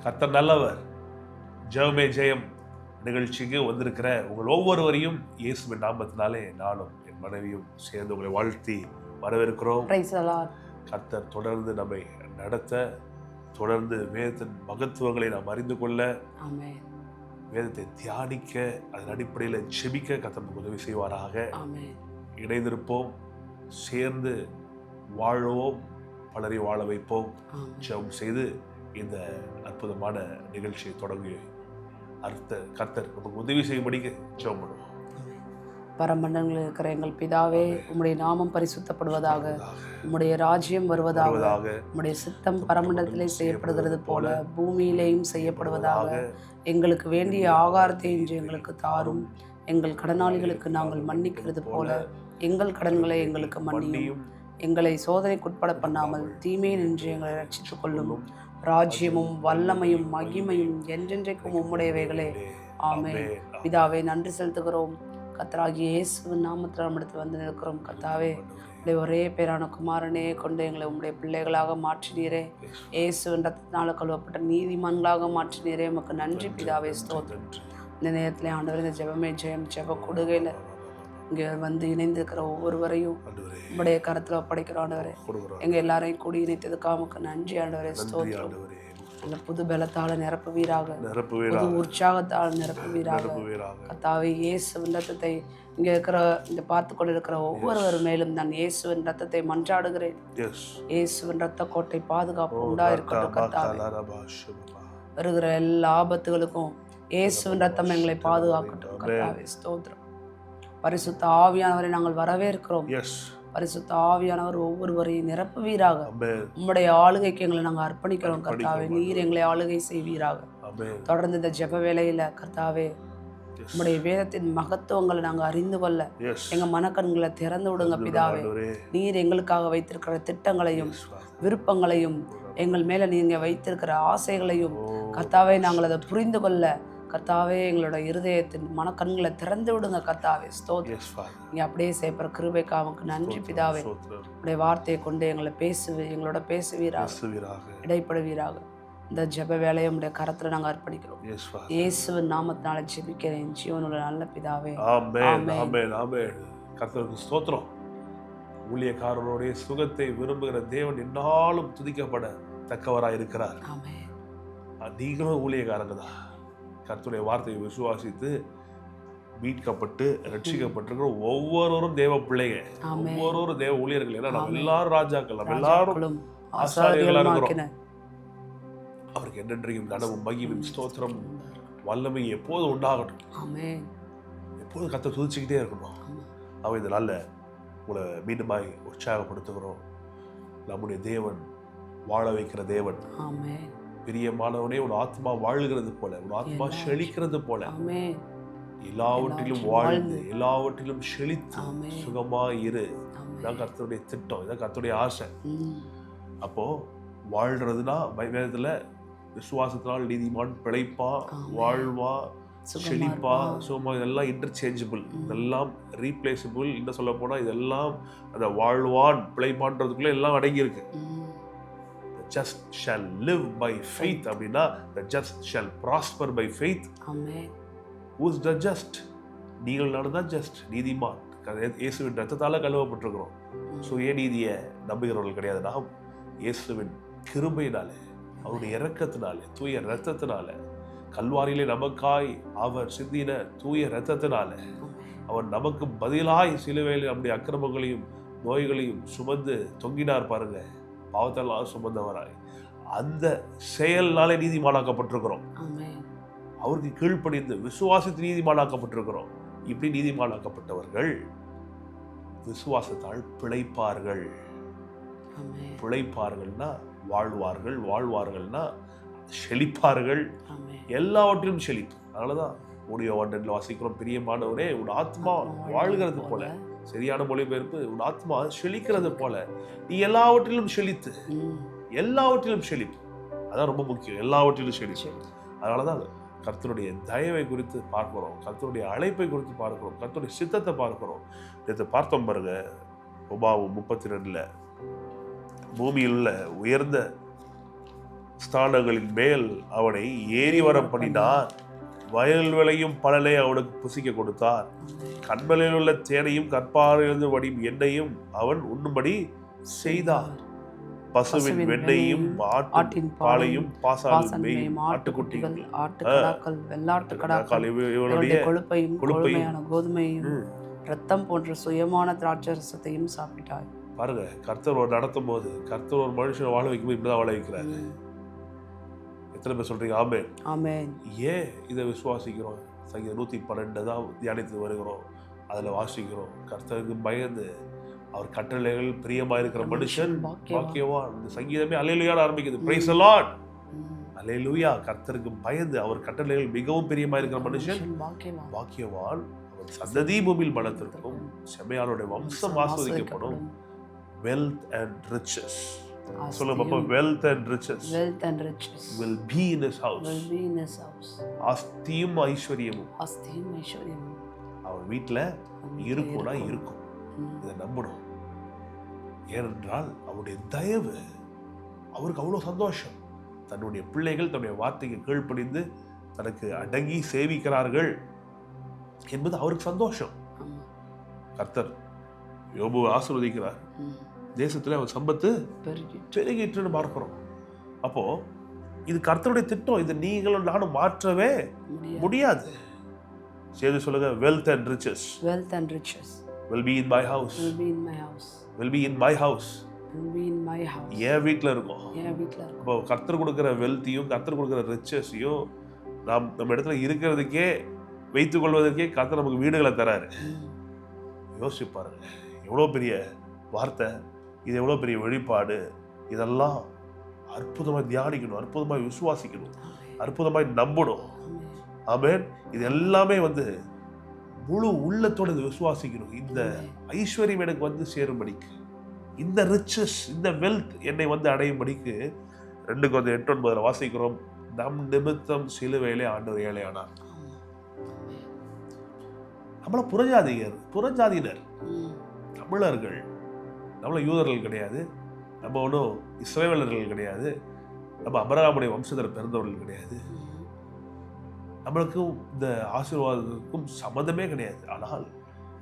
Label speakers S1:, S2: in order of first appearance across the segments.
S1: கர்த்தர் நல்லவர். ஜெபமே ஜெயம் நிகழ்ச்சிக்கு வந்திருக்கிற உங்கள் ஒவ்வொருவரையும் இயேசுவின் நாமத்தினாலே நானும் என் மனைவியும் சேர்ந்து உங்களை வாழ்த்தி வரவேற்கிறோம். கர்த்தர் தொடர்ந்து நம்மை நடத்த, தொடர்ந்து வேதத்தின் மகத்துவங்களை நாம் அறிந்து கொள்ள, வேதத்தை தியானிக்க, அதன் அடிப்படையில் ஜெபிக்க கர்த்தர் உதவி செய்வாராக. இணைந்திருப்போம், சேர்ந்து வாழ்வோம், பலரை வாழ வைப்போம். ஜெபம் செய்து இந்த அற்புதமான நிகழ்ச்சியை தொடங்கி கர்த்தர் நமக்கு உதவி செய்யும்படிக்கு ஜெபம் பண்ணுவோம்.
S2: பரமண்டலங்களில் இருக்கிற எங்கள் பிதாவே, உம்முடைய நாமம் பரிசுத்தப்படுவதாக, உம்முடைய ராஜ்யம் வருவதாக, உம்முடைய சித்தம் பரமண்டலத்திலே செய்யப்படுகிறது போல பூமியிலேயும் செய்யப்படுவதாக. எங்களுக்கு வேண்டிய ஆகாரத்தை இன்று எங்களுக்கு தாரும். எங்கள் கடனாளிகளுக்கு நாங்கள் மன்னிக்கிறது போல எங்கள் கடன்களை எங்களுக்கு மன்னியும். எங்களை சோதனைக்குட்பட பண்ணாமல் தீமையை நின்று எங்களை ரட்சித்துக் கொள்ளும். ராஜ்யமும் வல்லமையும் மகிமையும் என்றென்றைக்கும் உம்முடையவைகளே. ஆமென். பிதாவே, நன்றி செலுத்துகிறோம். கர்த்தராகிய இயேசுவின் நாமத்தில் நம்மிடத்தில் வந்து நிற்கிறோம். கர்த்தாவே, உடைய ஒரே பேரான குமாரனே கொண்டு எங்களை உம்முடைய பிள்ளைகளாக மாற்றினீரே. இயேசுவின் ரத்தத்தினால கழுவப்பட்ட நீதிமான்களாக மாற்றினீரே. உமக்கு நன்றி பிதாவே, ஸ்தோத்திரம். இந்த நேரத்தில் ஆண்டவர், இந்த ஜெபமே ஜெயம் ஜெப கொடுகையில் இங்கே வந்து இணைந்திருக்கிற ஒவ்வொருவரையும் உங்களுடைய கருத்தில் ஒப்படைக்கிறோம் ஆண்டவரே. எங்கள் எல்லாரையும் கூடி இணைத்ததுக்காக உமக்கு நன்றி ஆண்டவரே, ஸ்தோத்திரம். அந்த புது பலத்தால் நிரப்புவீராக, புது உற்சாகத்தால் நிரப்புவீராக. கர்த்தாவே, இயேசுவின் ரத்தத்தை இங்கே இருக்கிற இந்த பார்த்து கொண்டு இருக்கிற ஒவ்வொருவர் மேலும் நான் இயேசுவின் ரத்தத்தை மன்றாடுகிறேன். இயேசுவின் ரத்த கோட்டை பாதுகாப்பு உண்டாயிருக்கட்டும். கர்த்தாவே, வருகிற எல்லா ஆபத்துகளுக்கும் இயேசுவின் ரத்தம் எங்களை பாதுகாக்கட்டும். கர்த்தாவே, ஸ்தோத்திரம். பரிசுத்த ஆவியானவரை நாங்கள் வரவேற்கிறோம். பரிசுத்த ஆவியானவர் ஒவ்வொருவரையும் நிரப்புவீராக. உம்முடைய ஆளுகைக்கு எங்களை நாங்கள் அர்ப்பணிக்கிறோம். கர்த்தாவே, நீர் எங்களை ஆளுகை செய்வீராக. தொடர்ந்து இந்த ஜெப வேளையில கர்த்தாவே, உம்முடைய வேதத்தின் மகத்துவங்களை நாங்கள் அறிந்து கொள்ள எங்க மனக்கண்களை திறந்து விடுங்க பிதாவே. நீர் எங்களுக்காக வைத்திருக்கிற திட்டங்களையும் விருப்பங்களையும் எங்கள் மேல நீங்க வைத்திருக்கிற ஆசைகளையும் கர்த்தாவே நாங்கள் அதை புரிந்து கொள்ள கர்த்தாவே எங்களோட இருதயத்தின் மனக்கண்களை திறந்து விடுங்க. கர்த்தாவே, ஸ்தோத்திரம். நீங்க அப்படியே செய்யப்படுற கிருபைக்கு அவனுக்கு நன்றி பிதாவே. உடைய வார்த்தையை கொண்டு எங்களை எங்களோட பேசுவீராக, இடைப்படுவீராக. இந்த ஜெப வேலையை உடைய கரத்துல நாங்கள் அர்ப்பணிக்கிறோம். இயேசுவின் நாமத்தினால ஜெபிக்கிறேன் ஜீவனுள்ள நல்ல பிதாவே.
S1: கர்த்தருக்கு ஸ்தோத்திரம். ஊழியக்காரருடைய சுகத்தை விரும்புகிற தேவன் என்னாலும் துதிக்கப்பட தக்கவராய் இருக்கிறார். நீங்களும் ஊழியக்காரங்க தான். கர்த்தருடைய வார்த்தையை விசுவாசித்து மீட்கப்பட்டு ரட்சிக்கப்பட்டிருக்கிற ஒவ்வொருவரும் தேவ பிள்ளைங்க, ஒவ்வொருவரும் தேவ ஊழியர்கள். ஏன்னா நம்ம எல்லாரும் ராஜாக்கள், நம்ம எல்லாரும் ஆசாரியர்களா இருக்கிறோம். அவருக்கு என்னென்றையும் கனவும் மகிமையும் ஸ்தோத்திரம் வல்லமை எப்போது உண்டாகட்டும். எப்போது கர்த்தரை துதிச்சுக்கிட்டே இருக்கணும். அவன் இந்த நாள்ல உங்களை மீண்டுமாய் உற்சாகப்படுத்துகிறோம். நம்முடைய தேவன் வாழ வைக்கிற தேவன். பிரியமானவனே, உன் ஆத்மா வாழுகிறது போல, உன் ஆத்மா செழிக்கிறது போல எல்லாவற்றிலும் வாழ்ந்து எல்லாவற்றிலும் செழித்து சுகமா இரு. இதான் கர்த்தருடைய திட்டம், இதான் கர்த்தருடைய ஆசை. அப்போ வாழ்றதுன்னா வேதத்துல விசுவாசத்தினால் நீதிமான் பிழைப்பா, வாழ்வா, செழிப்பா, சுகமா, இதெல்லாம் இன்டர்சேஞ்சபிள், இதெல்லாம் ரீப்ளேசபிள். என்ன சொல்ல போனா இதெல்லாம் அந்த வாழ்வான் பிழைப்பான்றதுக்குள்ள எல்லாம் அடங்கி இருக்கு. just shall live by faith அப்படின்னா the just shall prosper by faith. who is the just? நீங்கள் நான் தான் ஜஸ்ட், நீதிமான். இயேசுவின் ரத்தத்தால கழுவப்பட்டிருக்கிறோம். சுய நீதியை நம்புகிறவர்கள் கிடையாது. நாம் இயேசுவின் கிருபையினாலே, அவருடைய இரக்கத்தினாலே, தூய ரத்தத்தினால, கல்வாரியிலே நமக்காய் அவர் சிந்தின தூய ரத்தத்தினால, அவர் நமக்கு பதிலாய் சிலுவையில் நம்முடைய அக்கிரமங்களையும் நோய்களையும் சுமந்து தொங்கினார் பாருங்க. பாவத்தெல்லாம் சுமந்தவராய் அந்த செயல்னாலே நீதிமானாக்கப்பட்டிருக்கிறோம். அவருக்கு கீழ்ப்படிந்து விசுவாசத்தில் நீதிமானாக்கப்பட்டிருக்கிறோம். இப்படி நீதிமானாக்கப்பட்டவர்கள் விசுவாசத்தால் பிழைப்பார்கள். பிழைப்பார்கள்னா வாழ்வார்கள், வாழ்வார்கள்னா செழிப்பார்கள், எல்லாவற்றிலும் செழிப்பு. அதனாலதான் உடைய ஒன்றில் வாசிக்கிறோம், பிரியமானவரே உன் ஆத்மா வாழ்கிறது போல. சரியான மொழிபெயர்ப்பு, உன் ஆத்மா செழிக்கிறது போல நீ எல்லாவற்றிலும் செழித்து, எல்லாவற்றிலும் செழிப்பு. அதான் ரொம்ப முக்கியம், எல்லாவற்றிலும் செழிப்பு. அதனாலதான் கர்த்தருடைய தயவை குறித்து பார்க்கிறோம், கர்த்தருடைய அழைப்பை குறித்து பார்க்கிறோம், கர்த்தருடைய சித்தத்தை பார்க்கிறோம். நேற்று பார்த்தோம் பாருங்க, உபாகம் 32 பூமியில் உள்ள உயர்ந்த ஸ்தானங்களின் மேல் அவனை ஏறி வர பண்ணினார். வயல்வெளியும் பலனை அவனுக்கு புசிக்க கொடுத்தார். கண்மலையில் உள்ள தேனையும் கற்பாரிலிருந்து வடியும் எண்ணெயும் அவன் உண்ணும்படி செய்தார். பசுவின் வெண்ணையும் ஆட்டின் பாலையும் பாசான் மேயும் ஆட்டுக்குட்டிகள்
S2: ஆட்டுக்கடாக்கள் வெள்ளாட்டுக்கடாக்கள்
S1: இவனுடைய
S2: கொழுப்பையும் கொழுமையான கோதுமையும் ரத்தம் போன்ற சுயமான திராட்சரசத்தையும் சாப்பிட்டாய்.
S1: பாருங்க, கர்த்தர் ஒரு நடத்தும் போது, கர்த்தர் ஒரு மனுஷனை வாழ வைக்கும்போது இப்படிதான் வாழ வைக்கிறாரு. எத்தனை பேர் சொல்றீங்க ஆமென்?
S2: ஆமென்.
S1: ஏன் இதை விசுவாசிக்கிறோம்? சங்கீதம் 112 தான் தியானித்து வருகிறோம். அதுல வாசிக்கிறோம், கர்த்தருக்கு பயந்து அவர் கட்டளைகள் பிரியமா இருக்கிற மனுஷன் பாக்கியவான். இந்த சங்கீதமே அல்லேலூயால ஆரம்பிக்குது. பிரைஸ் தி லார்ட், அல்லேலூயா. கர்த்தருக்கு பயந்து அவர் கட்டளைகள் மிகவும் பிரியமா இருக்கிற மனுஷன் பாக்கியவான். அவர் சந்ததி பூமியில் பலத்திற்கும் செம்மையாளருடைய வம்சம் ஆசீர்வதிக்கப்படும். wealth and riches, சொல்லுங்க பாப்பா, wealth and riches will be in his house. ஆஸ்தியும் ஐஸ்வர்யமும் அவர் வீட்டுல இருக்கும்னா இருக்கும். இதை நம்பணும். ஏனென்றால் அவருடைய தயவு, அவருக்கு அவ்வளவு சந்தோஷம். தன்னுடைய பிள்ளைகள் தன்னுடைய வார்த்தைக்கு கீழ்ப்படிந்து தனக்கு அடங்கி சேவிக்கிறார்கள் என்பது அவருக்கு சந்தோஷம். கர்த்தர் யோபுவை ஆசீர்வதிக்கிறார். தேசத்துல அவன் சம்பத்து பெருகிட்டுன்னு பார்க்கிறோம். அப்போ இது கர்த்தருடைய திட்டம். இது நீங்களும் நானும் மாற்றவே முடியாது. சேர்ந்து சொல்லுங்க, wealth and riches will be in my house. will be in my house. என் வீட்டில் இருக்கும். இப்போ கர்த்தர் கொடுக்குற வெல்த்தையும் கர்த்தர் கொடுக்குற ரிச்சஸையும் நம்ம இடத்துல இருக்கிறதுக்கே வைத்துக் கொள்வதற்கே கர்த்தர் நமக்கு வீடுகளை தராரு. யோசிச்சு பாருங்க, எவ்வளோ பெரிய வார்த்தை இது, எவ்வளோ பெரிய வெளிப்பாடு. இதெல்லாம் அற்புதமாக தியானிக்கணும், அற்புதமாக விசுவாசிக்கணும், அற்புதமாக நம்பணும். ஆமென். இது எல்லாமே முழு உள்ளத்தோடு விசுவாசிக்கணும். இந்த ஐஸ்வர்யம் எனக்கு சேரும்படிக்கு, இந்த ரிச்சஸ், இந்த வெல்த் என்னை அடையும்படிக்கு 2 Corinthians 8:9 வாசிக்கிறோம். நம் நிமித்தம் சிலுவையிலே ஆண்டவர் ஏழையானார். நம்மள புறஜாதியினர், தமிழர்கள், நம்மள யூதர்கள் கிடையாது, நம்ம ஒன்றும் இஸ்ரவேலர்கள் கிடையாது, நம்ம அபிரகாமுடைய வம்சத்தில் பிறந்தவர்கள் கிடையாது. நம்மளுக்கும் இந்த ஆசீர்வாதத்துக்கும் சம்மந்தமே கிடையாது. ஆனால்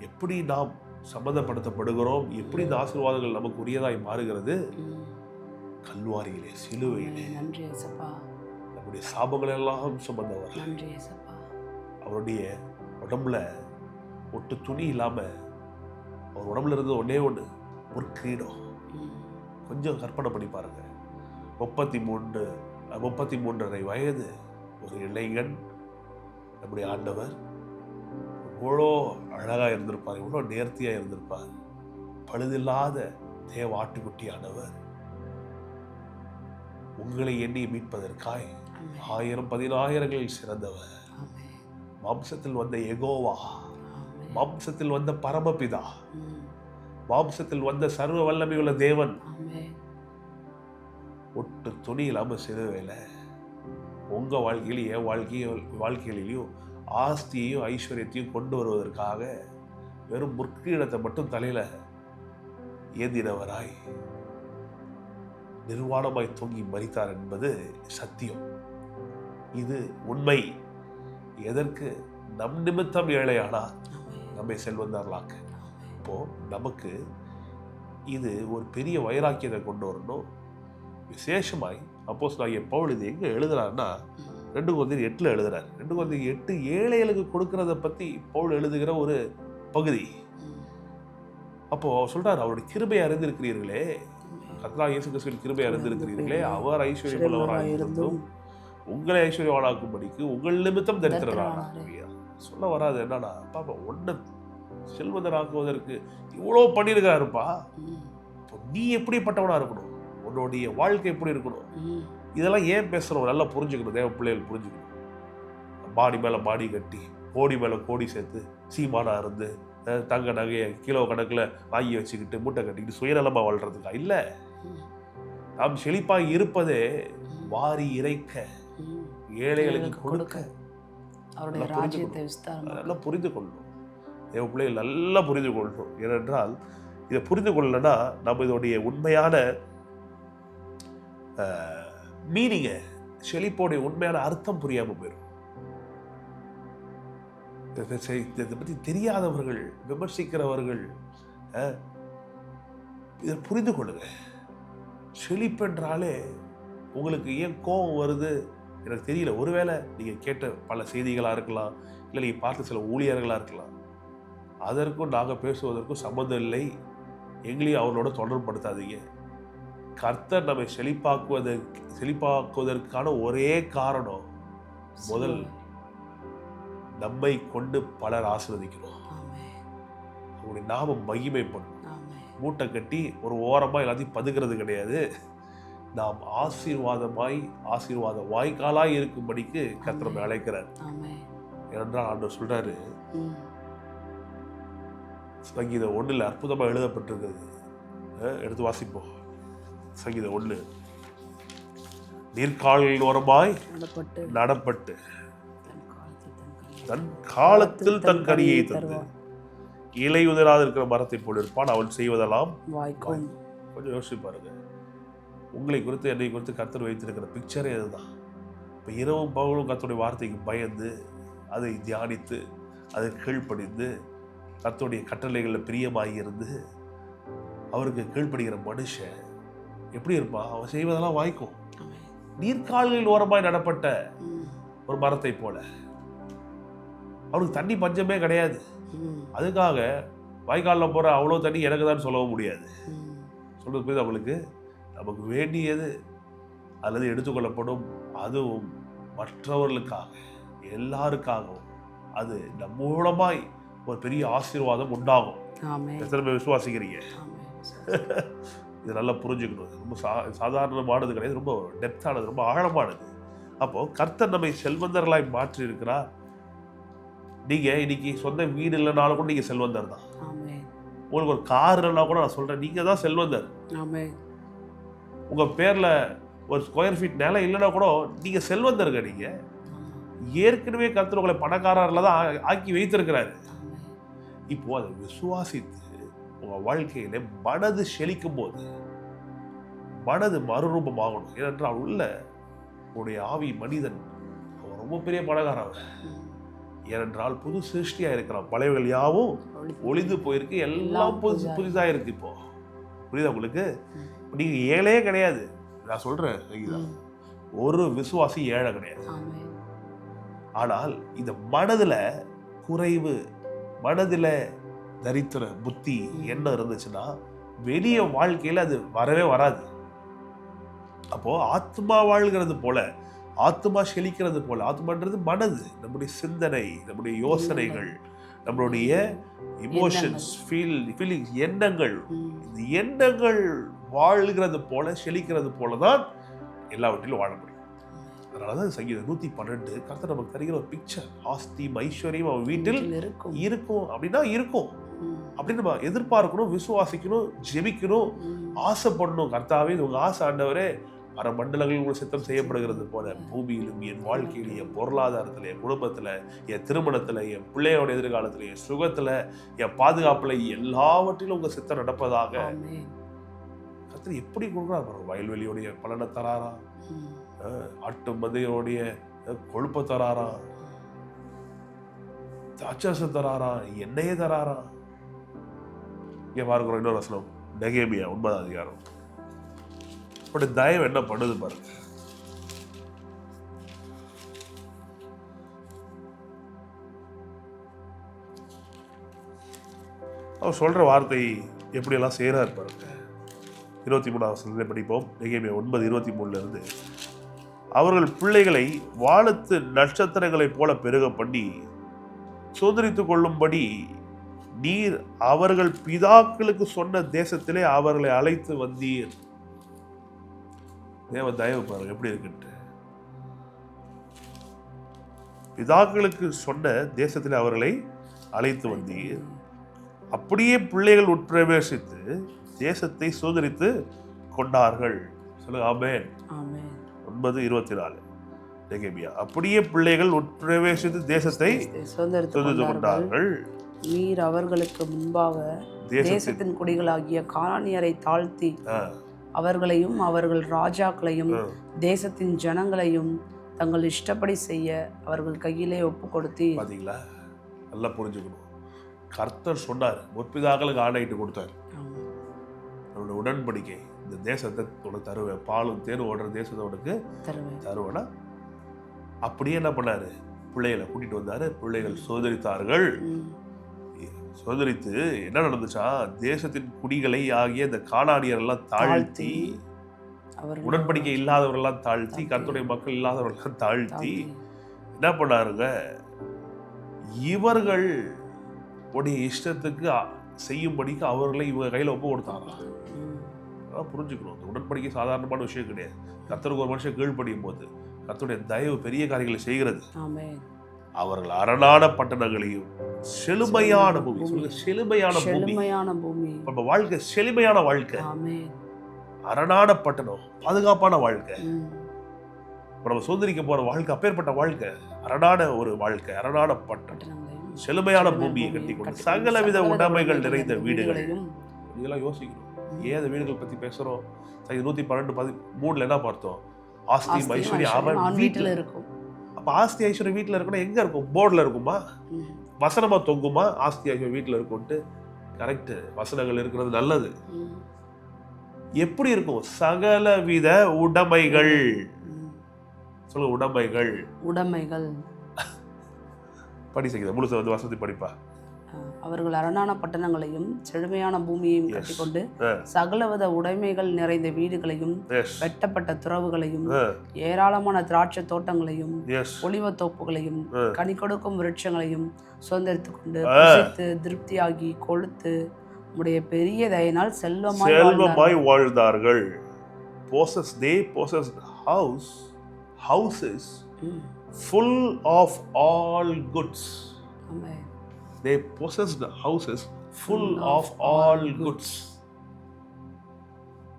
S1: எப்படி நாம் சம்மந்தப்படுத்தப்படுகிறோம், எப்படி இந்த ஆசீர்வாதங்கள் நமக்கு உரியதாய் மாறுகிறது? கல்வாரியிலே, சிலுவையிலே நம்முடைய சாபங்கள் எல்லாம் சுமந்தவர். அவருடைய உடம்புல ஒட்டு துணி இல்லாம அவர் உடம்புல இருந்து ஒன்னே ஒன்று ஒரு கிரீடம். கொஞ்சம் கற்பனை பண்ணி பாருங்க. 33.5 வயது ஒரு இளைஞன், நம்முடைய ஆண்டவர் எவ்வளோ அழகா இருந்திருப்பார், எவ்வளோ நேர்த்தியா இருந்திருப்பார். பழுதில்லாத தேவ ஆட்டுக்குட்டியானவர் உங்களை எண்ணி மீட்பதற்காய் 1000-10,000 சிறந்தவர். மாம்சத்தில் வந்த யெகோவா, மாம்சத்தில் வந்த பரமபிதா, மாம்சத்தில் வந்த சர்வ வல்லமையுள்ள தேவன் ஒட்டு துணி இல்லாம சிலுவையில உங்க வாழ்க்கையிலும் என் வாழ்க்கையிலையும் ஆஸ்தியையும் ஐஸ்வர்யத்தையும் கொண்டு வருவதற்காக வெறும் முற்கிடத்தை மட்டும் தலையில ஏந்தினவராய் நிர்வாணமாய் தொங்கி மரித்தார் என்பது சத்தியம். இது உண்மை. எதற்கு? நம் நிமித்தம் ஏழையானார், நம்மை செல்வந்தார்களாக்க. இப்போ நமக்கு இது ஒரு பெரிய வைராக்கியத்தை கொண்டு வரணும். விசேஷமாய் அப்போஸ்தலனாகிய பவுல் இது எங்க எழுதுறாருன்னா 2 Corinthians 8 எழுதுறாரு. 2 Corinthians 8 ஏழைகளுக்கு கொடுக்கறத பத்தி பவுல் எழுதுகிற ஒரு பகுதி. அப்போ சொல்றாரு, அவருடைய கிருபையை அறிந்திருக்கிறீர்களே, கர்த்தராகிய இயேசு கிறிஸ்துவின் கிருபையை அறிந்திருக்கிறீர்களே, அவர் ஐஸ்வர்யம் உள்ளவராய் இருந்தும் உங்களை ஐஸ்வர்யவானாக்கும்படிக்கு உங்கள் நிமித்தம் தரித்திரரானார். சொல்ல வராது என்னன்னா, பாப்பா ஒன்ன செல்வந்தராக்குவதற்கு இவ்வளோ பண்ணியிருக்காருப்பா. நீ எப்படிப்பட்டவனா இருக்கணும், உன்னுடைய வாழ்க்கை எப்படி இருக்கணும், இதெல்லாம் ஏன் பேசுகிறோம் நல்லா புரிஞ்சுக்கணும். தேவ பிள்ளைகள் புரிஞ்சுக்கணும். பாடி மேலே பாடி கட்டி, கோடி மேலே கோடி சேர்த்து, சீமானா இருந்து, தங்க நகையை கிலோ கணக்கில் வாங்கி வச்சுக்கிட்டு மூட்டை கட்டிக்கிட்டு சுயநலமாக வாழ்றதுக்கா? இல்லை. நாம் செழிப்பாக இருப்பதே வாரி இறைக்க, ஏழைகளுக்கு கொடுக்க. நல்லா புரிந்து கொள்ளணும். தேவ பிள்ளைகள் நல்லா புரிந்து கொள்ளணும். ஏனென்றால் இதை புரிந்து கொள்ளலைன்னா நம்ம இதோடைய உண்மையான மீனிங்க, செழிப்போடைய உண்மையான அர்த்தம் புரியாம போயிடும். இதை பத்தி தெரியாதவர்கள், விமர்சிக்கிறவர்கள் இதை புரிந்து கொள்ளுங்க. செழிப்பென்றாலே உங்களுக்கு ஏன் கோபம் வருது எனக்கு தெரியல. ஒருவேளை நீங்க கேட்ட பல செய்திகளா இருக்கலாம், இல்லை நீங்க பார்த்த சில ஊழியர்களா இருக்கலாம். அதற்கும் நாங்க பேசுவதற்கும் சம்மந்தம் இல்லை. எங்களையும் அவர்களோட தொடர்புபடுத்தாதீங்க. கர்த்தர் நம்மை செழிப்பாக்குவதற்கான ஒரே காரணம், முதல் நம்மை கொண்டு பலர் ஆசீர்வதிக்கணும், அவங்களுடைய நாமம் மகிமைப்படும். மூட்டை கட்டி ஒரு ஓரமா எல்லாத்தையும் பதுக்கிறது கிடையாது. நாம் ஆசீர்வாத வாய்க்காலாய் இருக்கும்படிக்கு கர்த்தர் நம்மை அழைக்கிறார். ஏனென்றால் ஆண்டவர் சொல்றாரு, சங்கீதம் 1 அற்புதமா எழுதப்பட்டிருக்கிறது. எடுத்து வாசிப்போம். சங்கீதம் 1, நீர்க்கால்களின் ஓரமாய் நடப்பட்டு தன் காலத்தில் தன் கனியை தந்து இலை உதிராது இருக்கிற மரத்தை போல் இருப்பான், அவன் செய்வதெல்லாம் வாய்க்கும். கொஞ்சம் யோசிச்சு பாருங்க. உங்களை குறித்து என்னை குறித்து கர்த்தர் வைத்திருக்கிற பிக்சரே அதுதான். இப்போ இரவும் பகலும் கர்த்தருடைய வார்த்தைக்கு பயந்து அதை தியானித்து அதை கீழ்ப்படிந்து கர்த்தருடைய கட்டளைகளில் பிரியமாகி இருந்து அவருக்கு கீழ்ப்படுகிற மனுஷன் எப்படி இருப்பான்? அவன் செய்வதெல்லாம் வாய்க்கும். நீர்க்கால்களில் ஓரமாய் நடப்பட்ட ஒரு மரத்தை போல. அவனுக்கு தண்ணி பஞ்சமே கிடையாது. அதுக்காக வாய்க்காலில் போற அவ்வளோ தண்ணி எனக்கு தான் சொல்லவும் முடியாது. சொல்றது போது அவங்களுக்கு நமக்கு வேண்டியது அல்லது எடுத்துக்கொள்ளப்படும், அதுவும் மற்றவர்களுக்காக எல்லாருக்காகவும் அது நம் மூலமாய் ஒரு பெரிய ஆசீர்வாதம் உண்டாகும். எத்தனை பேர் விசுவாசிக்கிறீங்க? இது நல்லா புரிஞ்சுக்கணும். ரொம்ப சாதாரணமானது கிடையாது, ரொம்ப டெப்தானது, ரொம்ப ஆழமானது. அப்போ கர்த்தர் நம்மை செல்வந்தர்களாய் மாற்றி இருக்கிறார். நீங்க இன்னைக்கு சொந்த வீடு இல்லைனாலும் கூட நீங்க செல்வந்தர் தான். உங்களுக்கு ஒரு கார் இல்லைன்னா கூட நான் சொல்றேன், நீங்க தான் செல்வந்தர். உங்க பேர்ல ஒரு ஸ்கொயர் ஃபீட் நிலம் இல்லைன்னா கூட நீங்க செல்வந்தருங்க. நீங்க ஏற்கனவே கர்த்தர் உங்களை பணக்காரர்ல தான் ஆக்கி வைத்திருக்கிறாரு. இப்போ அதை விசுவாசித்து உங்க வாழ்க்கையில மனது செழிக்கும் போது மனது மறுரூபமாகணும். ஏனென்றால் உள்ள உங்களுடைய ஆவி மனிதன் அவன் ரொம்ப பெரிய பணக்காரன். ஏனென்றால் புது சிருஷ்டியா இருக்கிறான். பழையவர்கள் யாவும் ஒளிந்து போயிருக்கு, எல்லாம் புதிதா இருக்கு. இப்போ புரியுதா உங்களுக்கு? நீங்க ஏழையே கிடையாது. நான் சொல்றேன், ஒரு விசுவாசி ஏழை கிடையாது. ஆனால் இந்த மனதுல குறைவு, மனதுல தரித்திர புத்தி என்ன இருந்துச்சுன்னா வெளிய வாழ்க்கையில அது வரவே வராது. அப்போ ஆத்மா வாழ்கிறது போல, ஆத்மா செழிக்கிறது போல, ஆத்மான்றது மனது, நம்முடைய சிந்தனை, நம்முடைய யோசனைகள், நம்மளுடைய இமோஷன்ஸ், ஃபீலிங்ஸ், எண்ணங்கள். இந்த எண்ணங்கள் வாழ்கிறது போல, செழிக்கிறது போலதான் எல்லாவற்றிலும் வாழ முடியும். அதனாலதான் சங்கீதம் 112 கர்த்தர் நமக்கு தருகிற ஒரு பிக்சர். ஆஸ்தி ஐஸ்வர்யம் அவன் வீட்டில் இருக்கும் அப்படின்னா இருக்கும் அப்படின்னு நம்ம எதிர்பார்க்கணும், விசுவாசிக்கணும், ஜெபிக்கணும், ஆசைப்படணும். கர்த்தாவே உங்க ஆசை ஆண்டவரே பல மண்டலங்களில் உங்கள் சித்தம் செய்யப்படுகிறது போல பூமியிலும் என் வாழ்க்கையில, என் பொருளாதாரத்துல, என் குடும்பத்துல, என் திருமணத்துல, என் பிள்ளையோட எதிர்காலத்துல, என் சுகத்துல, என் பாதுகாப்புல எல்லாவற்றிலும் உங்க சித்தம் நடப்பதாக. கர்த்தர் எப்படி கொடுக்குறாரு? வயல்வெளியோடைய பலனை தராரா, ஆட்டு மந்தையோடைய கொழுப்ப தராரா, திராட்சரசம் தராரா, எண்ணெயே தராரா. இங்க பார்க்கிறோம் இன்னொரு வசனம், நெகேமியா 9ஆம் அதிகாரம். அப்படி தயவு என்ன பண்ணுது பாருங்க. அவர் சொல்ற வார்த்தை எப்படி எல்லாம் செய்யறாரு பாருங்க. 23ஆம் வசனத்தை படிப்போம். நெகேமியா 9:23 அவர்கள் பிள்ளைகளை வானத்து நட்சத்திரங்களைப் போல பெருக பண்ணி சுதந்திரித்துக் கொள்ளும்படி நீர் அவர்கள் பிதாக்களுக்கு சொன்ன தேசத்திலே அவர்களை அழைத்து வந்தீர். தேவ தயவு பாருங்க எப்படி இருக்குன்ட்டு. பிதாக்களுக்கு சொன்ன தேசத்திலே அவர்களை அழைத்து வந்தீர். அப்படியே பிள்ளைகள் உட்பிரவேசித்து தேசத்தை சுதந்திரித்து கொண்டார்கள். சொல்லுங்க ஆமென். 9:24 நெகேமியா. அப்படியே பிள்ளைகள் உட்பிரவேசித்து தேசத்தை சுதந்திரித்து கொண்டார்கள்.
S2: நீர் அவர்களுக்கு முன்பாக தேசத்தின் குடிகளாகிய கானானியரை தாழ்த்தி அவர்களையும் அவர்கள் ராஜாக்களையும் தேசத்தின் ஜனங்களையும் தங்கள் இஷ்டப்படி செய்ய அவர்கள் கையிலே ஒப்பு கொடுத்து.
S1: பாத்தீங்களா, நல்லா புரிஞ்சுக்கணும். கர்த்தர் சொன்னார், முற்பிதாக்களுக்கு ஆணையிட்டு கொடுத்தார், அவருடைய உடன்படிக்கை, இந்த தேசத்தை உனக்கு தருவேன், பாலும் தேனும் ஓடுற தேசத்தை உனக்கு தருவேனா. அப்படியே என்ன பண்ணாரு, பிள்ளைகளை கூட்டிட்டு வந்தாரு. பிள்ளைகள் சோதரித்தார்கள். சோதரித்து என்ன நடந்துச்சா, தேசத்தின் குடிகளை ஆகிய இந்த கானானியர் எல்லாம் தாழ்த்தி, உடன்படிக்கை இல்லாதவர்கள்லாம் தாழ்த்தி, கர்த்தருடைய மக்கள் இல்லாதவர்கள்லாம் தாழ்த்தி என்ன பண்ணாருங்க, இவர்கள் உடைய இஷ்டத்துக்கு செய்யும்படிக்கு அவர்களை இவங்க கையில ஒப்பு கொடுத்தாங்க. புரிஞ்சுக்கணும், இந்த உடன்படிக்கை சாதாரணமான விஷயம் கிடையாது. கர்த்தருக்கு ஒரு மனுஷன் கீழ்ப்படியும் போது கர்த்தருடைய தயவு பெரிய காரியங்களை செய்கிறது. அவர்கள் அரணான பட்டணங்களையும் செழுமையான பூமி, செழுமையான பூமி, நம்ம வாழ்க்கை செழுமையான வாழ்க்கை, அரணான பட்டணம், பாதுகாப்பான வாழ்க்கை, நம்ம சுதந்திரிக்க போற வாழ்க்கை, அப்பேற்பட்ட வாழ்க்கை, அரணான ஒரு வாழ்க்கை, அரணான பட்டணம், செழுமையான பூமியை கட்டிக்கொண்டு சகலவித உடைமைகள் நிறைந்த வீடுகள். இதெல்லாம் யோசிக்கணும். ஏன் அந்த வீடுகள் பத்தி பேசுறோம்? 112:13 என்ன பார்த்தோம்? ஆஸ்தி ஐஸ்வர்யம் அவன் வீட்டுல இருக்கும். அப்ப ஆஸ்தி ஐஸ்வர்யம் வீட்டுல இருக்கணும். எங்க இருக்கும்? போர்டுல இருக்குமா? வசனமா தொங்குமா? ஆஸ்தி ஐஸ்வர்யம் வீட்டுல இருக்கும்ட்டு. கரெக்ட், வசனங்கள் இருக்கிறது நல்லது. எப்படி இருக்கும்? சகலவித உடைமைகள். சொல்லுங்க, உடைமைகள். உடைமைகள் படி செய்யுது, முழுச வந்து வசதி படிப்பா.
S2: அவர்கள் அரணான பட்டணங்களையும் செழுமையான பூமியையும் கட்டிக்கொண்டு சகலவித உடைமைகள் நிறைந்த வீடுகளையும் வெட்டப்பட்ட துறவுகளையும் ஏராளமான திராட்சை தோட்டங்களையும் ஒலிவ தோப்புகளையும் கனி கொடுக்கும் விருட்சங்களையும் சுதந்திரித்துக் கொண்டு புசித்து திருப்தியாகி கொழுத்து உடைய பெரிய தயனால் செல்வமாய்
S1: வாழ்ந்தார்கள். Full of all goods. Amen. They possessed houses full of all goods.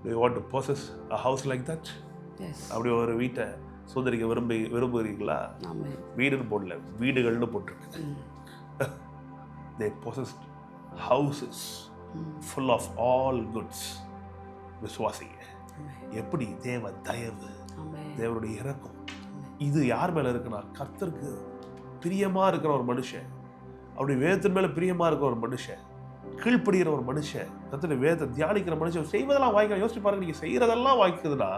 S1: Do you want to possess a house like that?
S2: Yes.
S1: அப்படி ஒரு வீட்டை சுதந்திரிக்க விரும்புகிறீங்களா? வீடுன்னு போடல, வீடுகள்னு போட்டிருக்கு. They possessed houses full of all goods. விசுவாசிங்க. எப்படி தேவ தயவு, தேவனுடைய இரக்கம் இது யார் மேல இருக்குன்னா, கர்த்தருக்கு பிரியமா இருக்கிற ஒரு மனுஷன், அப்படி வேதத்தின் மேல பிரியமா இருக்கிற ஒரு மனுஷன், கீழ்ப்படுகிற ஒரு மனுஷன், கர்த்தருடைய வேதத்தை தியானிக்கிற மனுஷன் செய்வதெல்லாம் வாய்க்க. யோசிச்சு பாருங்க, நீங்க செய்யறதெல்லாம் வாய்க்குதுன்னா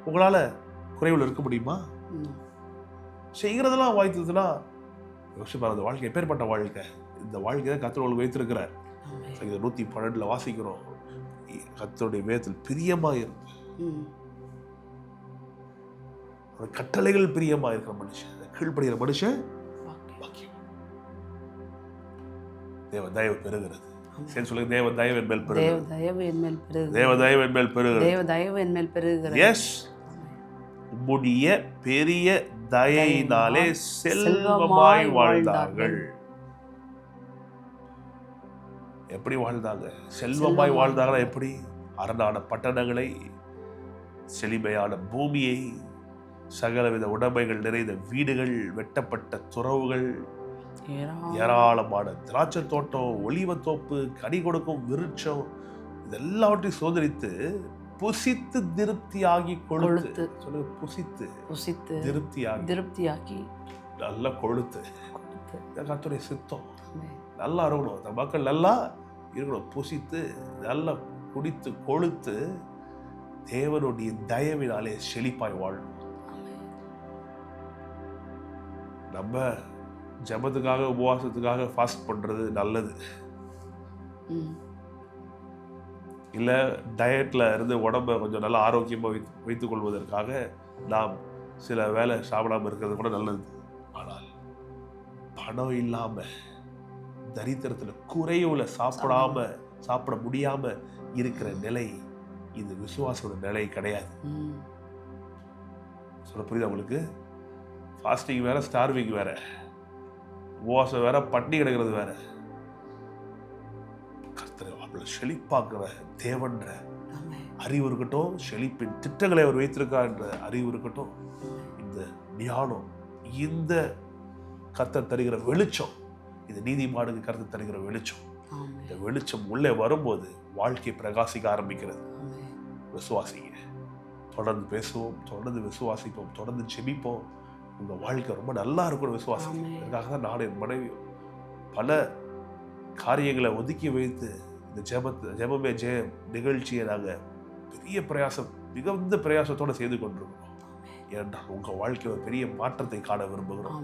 S1: உங்களால குறைவுல இருக்க முடியுமா? செய்யறதெல்லாம் வாய்த்ததுன்னா யோசிச்சு பாருங்க, அந்த வாழ்க்கை எப்பேற்பட்ட வாழ்க்கை. இந்த வாழ்க்கை தான் கர்த்தர் உங்களுக்கு வைத்திருக்கிறார். 112 வாசிக்கிறோம், கர்த்தருடைய வேதத்தில் பிரியமா இருக்கு, கட்டளைகள் பிரியமா இருக்கிற மனுஷன், கீழ்ப்படுகிற மனுஷன் பாக்கியம். தேவ தயவு பெறுகிறது. சரி சொல்லுங்க, தேவ தயவு என் மேல் பெறுகிறது.
S2: தேவ தயவு என் மேல் பெறுகிறது.
S1: தேவ தயவு என் மேல் பெறுகிறது.
S2: தேவ தயவு என் மேல் பெறுகிறது.
S1: எஸ், உம்முடைய பெரிய தயையினாலே செல்வமாய் வாழ்ந்தார்கள். எப்படி வாழ்ந்தாங்க? செல்வமாய் வாழ்ந்தாங்கன்னா எப்படி? அரணான பட்டணங்களை, செழிமையான பூமியை, சகலவித உடைமைகள் நிறைந்த வீடுகள், வெட்டப்பட்ட துறவுகள், ஏராளமான திராட்சை தோட்டம், ஒலிவ தோப்பு, கனி கொடுக்கும் விருட்சம், இதெல்லாவற்றையும் சோதரித்து புசித்து திருப்தியாகி கொழுத்து. சொல்லுங்க, புசித்து
S2: புசித்து திருப்தியாகி
S1: நல்லா கொழுத்து. கர்த்தருடைய சித்தம் நல்லா இருக்கணும், அந்த மக்கள் நல்லா இருக்கணும், புசித்து நல்லா குடித்து கொழுத்து தேவனுடைய தயவினாலே செழிப்பாய் வாழணும். நம்ம ஜெபத்துக்காக, உபவாசத்துக்காக ஃபாஸ்ட் பண்றது நல்லது இல்லை, டயட்ல இருந்து உடம்பை கொஞ்சம் நல்லா ஆரோக்கியமாக வைத்துக் கொள்வதற்காக நாம் சில வேலை சாப்பிடாம இருக்கிறது கூட நல்லது. ஆனால் பணம் இல்லாம, தரித்திரத்துல குறைவுல சாப்பிட முடியாம இருக்கிற நிலை, இது விசுவாசோட நிலை கிடையாது. சொல்ல புரியுதா உங்களுக்கு? ஃபாஸ்டிங் வேற, ஸ்டார்விங் வேற, உபவாசம் வேற, பட்டினி கிடக்கிறது வேற. கர்த்தர் அவளை செழிப்பாக்குற தேவன்ற அறிவு இருக்கட்டும், செழிப்பின் திட்டங்களை அவர் வைத்திருக்கார் என்ற அறிவு இருக்கட்டும், இந்த ஞானம், இந்த கர்த்தர் தருகிற வெளிச்சம், இந்த நீதிமானுக்கு கர்த்தர் தருகிற வெளிச்சம், இந்த வெளிச்சம் உள்ளே வரும்போது வாழ்க்கை பிரகாசிக்க ஆரம்பிக்கிறது. விசுவாசிங்க. தொடர்ந்து பேசுவோம், தொடர்ந்து விசுவாசிப்போம், தொடர்ந்து ஜெபிப்போம். உங்க வாழ்க்கை ரொம்ப நல்லா இருக்கணும் விசுவாசிங்க. இதுக்காக தான் நான் என் மனைவி பல காரியங்களை ஒதுக்கி வைத்து இந்த ஜெபமே ஜெயம் நிகழ்ச்சியை நாங்கள் பெரிய பிரயாசம், மிகுந்த பிரயாசத்தோடு செய்து கொண்டிருக்கிறோம். ஏனென்றால் உங்க வாழ்க்கையில் ஒரு பெரிய மாற்றத்தை காண விரும்புகிறோம்.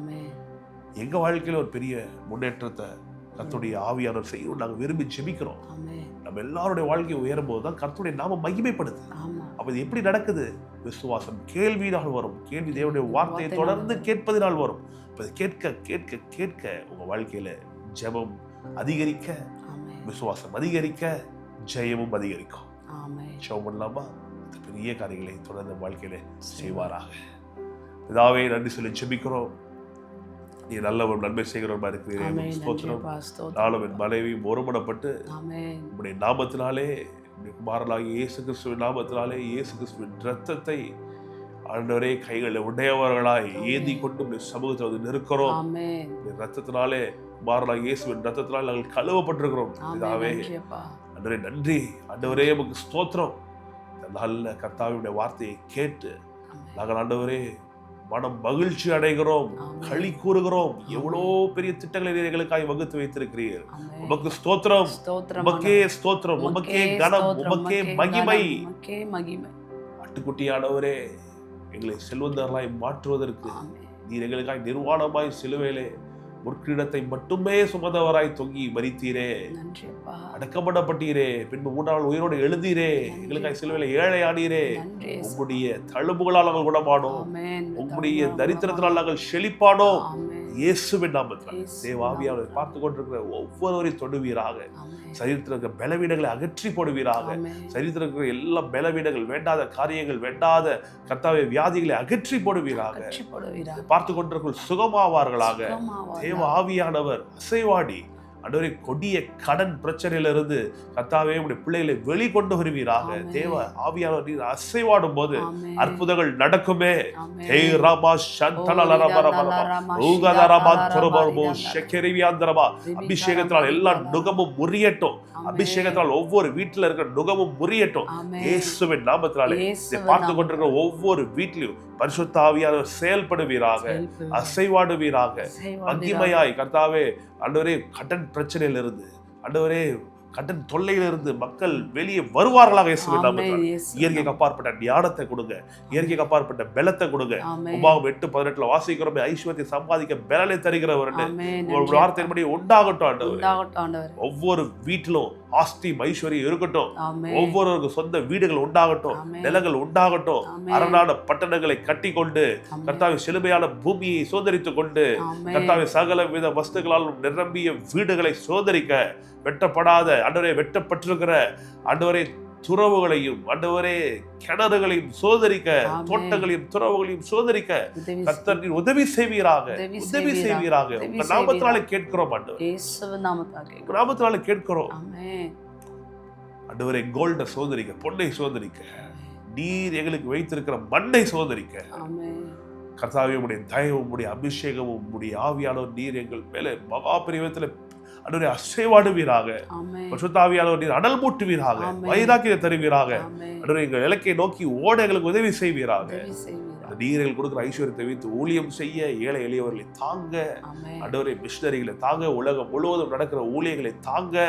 S1: எங்க வாழ்க்கையில ஒரு பெரிய முன்னேற்றத்தை கர்த்தருடைய ஆவியானவர் செய்யணும் நாங்கள் விரும்பி ஜெபிக்கிறோம். நம்ம எல்லாருடைய வாழ்க்கையை உயரும் போது தான் கர்த்தருடைய நாம மகிமைப்படுது. அப்ப இது எப்படி நடக்குது? விசுவாசம் கேள்வியினால் வரும். கேள்வி தேவனுடைய வார்த்தையை தொடர்ந்து கேட்பதினால் வரும். கேட்க கேட்க கேட்க உங்க வாழ்க்கையில ஜெபம் அதிகரிக்க, விசுவாசம் அதிகரிக்க, ஜெயமும் அதிகரிக்கும். ஜெபம் பண்ணலாமா? பெரிய காரியங்களை தொடர்ந்து வாழ்க்கையில செய்வாராக. பிதாவே நன்றி சொல்லி ஜெபிக்கிறோம். நீ நல்லவர், நன்மை செய்கிறவருமா இருக்கிறீரே. ஸ்தோத்திரம். நானும் என் மனைவியும் ஒருமனப்பட்டு உம்முடைய நாமத்தினாலே, குமாரனாகிய இயேசு கிறிஸ்துவின் நாமத்தினாலே, இயேசு கிறிஸ்துவின் இரத்தத்தை ஆண்டவரே கைகளை உடையவர்களாய் ஏந்தி கொண்டு உம்முடைய சமூகத்தை வந்து நிற்கிறோம். ரத்தத்தினாலே, குமாரனாகிய இயேசுவின் ரத்தத்தினாலே நாங்கள் கழுவப்பட்டிருக்கிறோம். இதாவே ஆண்டவரே நன்றி. ஆண்டவரே உமக்கு ஸ்தோத்திரம். நல்ல கர்த்தாவினுடைய வார்த்தையை கேட்டு நாங்கள் ஆண்டவரே மனம் மகிழ்ச்சி அடைகிறோம், களி கூறுகிறோம். எவ்வளோ பெரிய திட்டங்களை எங்களுக்காக வகுத்து வைத்திருக்கிறீர். உமக்கு ஸ்தோத்திரம், உமக்கே ஸ்தோத்திரம், உமக்கே கனம், உமக்கே மகிமை. ஆட்டுக்குட்டியானவரே, எங்களை செல்வந்தர்களாய் மாற்றுவதற்கு நீர் எங்களுக்காக நிர்வாணமாய் சிலுவையிலே முற்கிடத்தை மட்டுமே சுமந்தவராய் தொங்கி மரித்தீரே, அடக்கப்படப்பட்டீரே, பின்பு 3 நாள் உயிரோடு எழுந்தீரே, எங்களுக்காக சிலுவையில ஏழையானீரே. உங்களுடைய தழும்புகளால் நாங்கள் குணமானோம், உங்களுடைய தரித்திரத்தினால் நாங்கள் செழிப்பானோம். இயேசுவின் நாமத்தில் தேவாவியானவரை பார்த்து கொண்டிருக்கிற ஒவ்வொருவரையும் தொடுவீராக. சரீரத்தில் இருக்கிற பலவீனங்களை அகற்றி போடுவீராக. சரீரத்தில் இருக்கிற எல்லா பலவீனங்கள், வேண்டாத காரியங்கள், வேண்டாத கர்த்தாவே வியாதிகளை அகற்றி போடுவீராக. பார்த்து கொண்டிருக்கிற சுகமாவார்களாக. தேவ ஆவியானவர் அசைவாடி ஆண்டவரே கொடிய கடன் பிரச்சனையிலிருந்து கர்த்தாவே உடைய பிள்ளைகளை வெளிக்கொண்டு வருவீராக. தேவ ஆவியானவர் நீர் அசைவாடும் போது அற்புதங்கள் நடக்குமே. அபிஷேகத்தினால் எல்லா நுகமும் முறியட்டும். அபிஷேகத்தினால் ஒவ்வொரு வீட்டில் இருக்கிற நுகமும் முறியட்டும். இயேசுவின் நாமத்தினாலே பார்த்து கொண்டிருக்கிற ஒவ்வொரு வீட்டிலும் பரிசுத்த ஆவியானவர் செயல்படுவீராக, அசைவாடுவீராக. மகிமையாய் கர்த்தாவே ஆண்டவரே கடன் பிரச்சனையிலிருந்து, ஆண்டவரே கடன் தொல்லையிலிருந்து மக்கள் வெளியே வருவார்களாக. இயற்கைக்கு அப்பாற்பட்ட ஞானத்தை கொடுங்க, இயற்கைக்கு அப்பாற்பட்ட பலத்தை கொடுங்க. உபாகம் 8:18 வாசிக்கிறோம், ஐஸ்வர்யத்தை சம்பாதிக்க பலனை தருகிறவர் வார்த்தையின்படி உண்டாகட்டும் ஆண்டவர். ஒவ்வொரு வீட்டிலும் ஆஸ்தி ஐஸ்வர்யம் இருக்கட்டும். ஒவ்வொருவருக்கும் சொந்த வீடுகள் உண்டாகட்டும், நிலங்கள் உண்டாகட்டும். அரணான பட்டணங்களை கட்டி கொண்டு கர்த்தாவின் சிலுவையான பூமியை சோதரித்துக் கொண்டு கர்த்தாவின் சகல வித வஸ்துகளால் நிரம்பிய வீடுகளை சோதரிக்க, வெட்டப்படாத ஆண்டவரே வெட்டப்பட்டிருக்கிற ஆண்டவரே துறவுகளையும் ஆண்டவரே கிணறுகளையும் சோதரிக்க, தோட்டங்களையும் துறவுகளையும் சோதரிக்க கர்த்தர் நீர் உதவி செய்வீராக, உதவி செய்வீராக. உங்க நாமத்தினாலே கேட்கிறோம் ஆண்டவரே, உங்க நாமத்தினாலே கேட்கிறோம் ஆண்டவரே. கோல்டை சோதரிக்க, பொன்னை சோதரிக்க, நீர் எங்களுக்கு வைத்திருக்கிற மண்ணை சோதரிக்க கர்த்தாவே உம்முடைய தயவும், உம்முடைய அபிஷேகமும், உம்முடைய ஆவியானவர் நீர் எங்கள் மேலே மகா பிரிவத்தில் ஆண்டவரே அசைவாடுவீராக. பரிசுத்த ஆவியானவர் நீர் அனல் மூட்டுவீராக, வைராக்கியத்தை தருவீராக. ஆண்டவரே எங்கள் இலக்கை நோக்கி ஓட எங்களுக்கு உதவி செய்வீராக. நீர் எங்களுக்கு கொடுக்கிற ஐஸ்வர்யத்தை வைத்து ஊழியம் செய்ய, ஏழை எளியவர்களை தாங்க ஆண்டவரே, மிஷனரிகளை தாங்க, உலகம் முழுவதும் நடக்கிற ஊழியர்களை தாங்க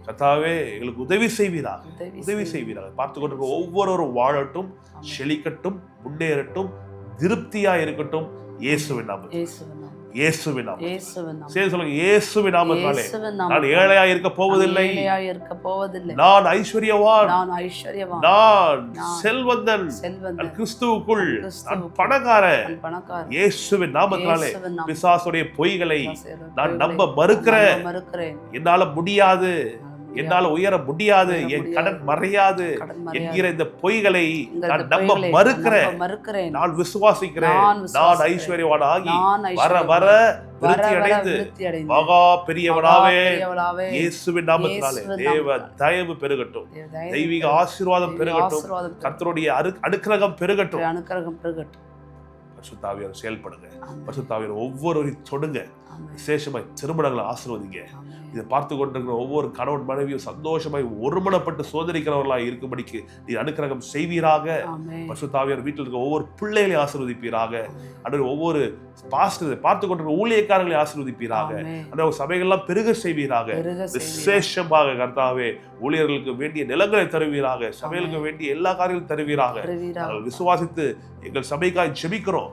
S1: கர்த்தாவே எங்களுக்கு உதவி செய்வீராக, உதவி செய்வீராக. பார்த்து கொண்டிருக்க ஒவ்வொருவரும் வாழட்டும், செழிக்கட்டும், முன்னேறட்டும், திருப்தியா இருக்கட்டும். இயேசுவின் நாமத்தில், இயேசுவின் நாமத்தில் சொல்லுங்க. இயேசுவின் நாமத்தினாலே நான் ஏழையா இருக்க போவதில்லை, நான் ஐஸ்வர்யவான், நான் செல்வந்தன், கிறிஸ்துவுக்குள் நான் பணக்காரன். இயேசுவின் நாமத்தினாலே பிசாசுடைய பொய்களை நான் நம்ப மறுக்கிறேன். என்னால முடியாது, என்னால உயர முடியாது, என் கடன் மறையாது என்கிற இந்த பொய்களை நான் நம்ப மறுக்கிறேன். நான் விசுவாசிக்கிறேன், நான் ஐஸ்வர்யவான் ஆகி வர வர விருத்தி அடைந்து மகா பெரியவனாவே இயேசுவின் நாமத்தினாலே தேவ தயவு பெருகட்டும், தெய்வீக ஆசீர்வாதம் பெருகட்டும், கர்த்தருடைய அனுக்கிரகம் பெருகட்டும். பரிசுத்த ஆவியானவர் செயல்படுங்க. பரிசுத்த ஆவியானவர் ஒவ்வொருவரையும் தொடுங்க. விசேஷமாய் திருமணங்களை ஆசீர்வதிங்க. இதை பார்த்து கொண்டிருக்கிற ஒவ்வொரு கணவன் மனைவியும் சந்தோஷமாய் ஒருமனப்பட்டு சோதரிக்கிறவர்களாய் இருக்கும்படிக்கு நீ அனுக்கிரகம் செய்வீராக. பரிசுத்த ஆவியானவர் வீட்டில் இருக்க ஒவ்வொரு பிள்ளைகளையும் ஆசீர்வதிப்பீராக. ஆண்டவரே ஒவ்வொரு பாஸ்டரை பார்த்து கொண்டிருக்கிற ஊழியக்காரர்களை ஆசீர்வதிப்பீராக. அந்த சபைகள்லாம் பெருக செய்வீராக. விசேஷமாக கர்த்தாவே ஊழியர்களுக்கு வேண்டிய நிலங்களை தருவீராக. சபைகளுக்கு வேண்டிய எல்லா காரியங்களும் தருவீராக. நாங்கள் விசுவாசித்து எங்கள் சபைக்காய் ஜெபிக்கிறோம்.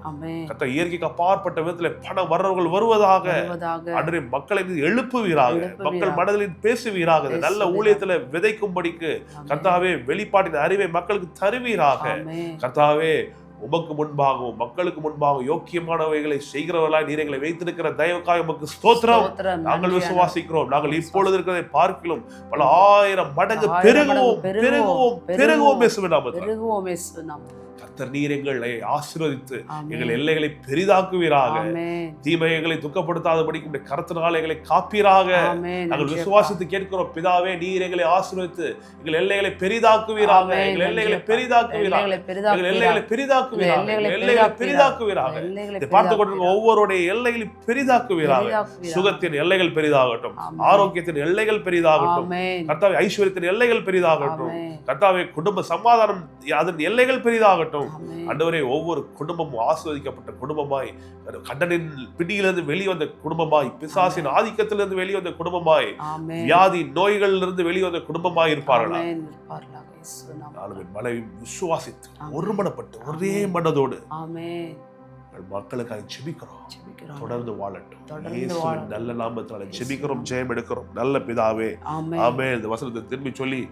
S1: கர்த்தா இயற்கைக்கு அப்பாற்பட்ட விதத்தில் பணம் வர்றவர்கள் வருவதாக. அன்றே மக்களை எழுப்புவீராக. மக்கள் மனதில் பேசுவீராக. நல்ல ஊழியத்துல விதைக்கும்படிக்கு கர்த்தாவே வெளிப்பாட்டின் அறிவை மக்களுக்கு தருவீராக. கர்த்தாவே உமக்கு முன்பாகவும் மக்களுக்கு முன்பாகவும் யோக்கியமானவைகளை செய்கிறவர்களாய் நீர் எங்களை வைத்திருக்கிற தயவுக்காக உமக்கு ஸ்தோத்திரம். நாங்கள் விசுவாசிக்கிறோம். நாங்கள் இப்பொழுது இருக்கிறதை பார்க்கிறோம் பல ஆயிரம் மடங்கு பெருகுவோம் பெருகுவோம் பெருகுவோம் பேசுவேன். கர்த்தர் நீர் எங்களை ஆசீர்வதித்து எங்கள் எல்லைகளை பெரிதாக்குவீராக. தீமைகளை துக்கப்படுத்தாதபடிக்கு கர்த்தரால் எங்களை காப்பீராக. நாங்கள் விசுவாசித்து கேட்கிறோம் பிதாவே, நீர் எங்களை ஆசீர்வதித்து எங்கள் எல்லைகளை பெரிதாக்குவீராக. எங்கள் எல்லைகளை பெரிதாக்குவீராக. எங்கள் எல்லைகளை பெரிதாக்குவீராக. எல்லைகளை பெரிதாக்குவீராக. பார்த்து கொண்டிருக்கிற ஒவ்வொருடைய எல்லைகளை பெரிதாக்குவீராக. சுகத்தின் எல்லைகள் பெரிதாகட்டும். ஆரோக்கியத்தின் எல்லைகள் பெரிதாகட்டும். கர்த்தாவே ஐஸ்வர்யத்தின் எல்லைகள் பெரிதாகட்டும். கர்த்தாவே குடும்ப சமாதானம் அதன் எல்லைகள் பெரிதாகட்டும். ஆண்டவரே ஒவ்வொரு குடும்பமும் ஆசீர்வதிக்கப்பட்ட குடும்பமாய், கண்டனின் பிடியிலிருந்து வெளிவந்த குடும்பமாய், பிசாசின் ஆதிக்கத்திலிருந்து வெளிவந்த குடும்பமாய், வியாதி நோய்களிலிருந்து வெளிவந்த குடும்பமாய் இருப்பார்களா. மனைவி விசுவாசித்து ஒருமனப்பட்டு ஒரே மனதோடு மக்களுக்காக ஜெபிக்கிறோம். தொடர்ந்து வாழட்டும். இயேசுவின் நல்ல நாமத்தினால ஜெபிக்கிறோம், ஜெயம் எடுக்கிறோம். நல்ல பிதாவே, ஆமென். இந்த வசனத்தை திரும்பி சொல்லி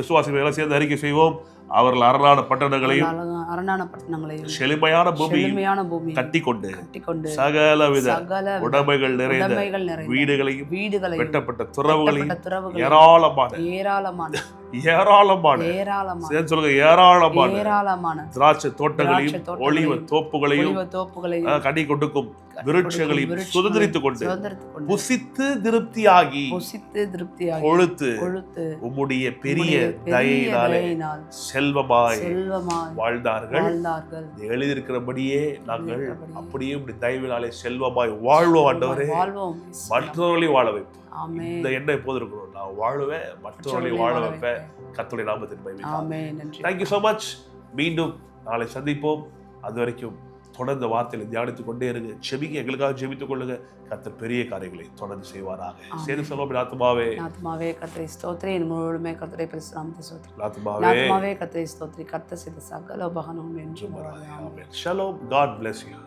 S1: விசுவாசிகளை சேர்ந்து அறிக்கை செய்வோம். அவர்கள் அரணான பட்டணங்களையும் செழுமையான பூமியையும் கட்டிக்கொண்டு சகலவித உடைமைகள் நிறைந்த வீடுகளையும் வெட்டப்பட்ட துறவுகளையும் ஏராளமான திராட்சை தோட்டங்களையும் ஒலிவ தோப்புகளையும் கனி கொடுக்கும் விருட்சங்களையும் சுதந்திரித்துக் கொண்டு புசித்து திருப்தியாகி கொழுத்து உம்முடைய பெரிய தயையினாலே செல்வமாய் வாழ்ந்தார்கள். எழுதியிருக்கிறபடியே நாங்கள் அப்படியே தயவினாலே செல்வமாய் வாழ்வோம். ஆண்டவரே மற்றவர்களையும் வாழ வைப்போம். இந்த எண்ணம் எப்போது இருக்கணும், நான் வாழுவேன், மற்றவர்களையும் வாழ வைப்பேன். கர்த்தருடைய நாமத்தின் மகிமை. Thank you so much. மீண்டும் நாளை சந்திப்போம். அது வரைக்கும் தொடர்ந்து வார்த்தைகளை தியானித்துக் கொண்டே இருங்க. செபிங்க, எங்களுக்காக ஜெபித்துக் கொள்ளுங்க. கர்த்தர் பெரிய காரியங்களை தொடர்ந்து செய்வாராக. சரி சொல்லுவோம். ஆத்துமாவே கர்த்தரை ஸ்தோத்திரி, என் முழுவதுமே கர்த்தரை பரிசுத்தமாய் ஸ்தோத்திரி. ஆத்துமாவே கர்த்தரை ஸ்தோத்திரி, கர்த்தர் செய்த சகல உபகாரங்களும் என்றும். Shalom. God bless you.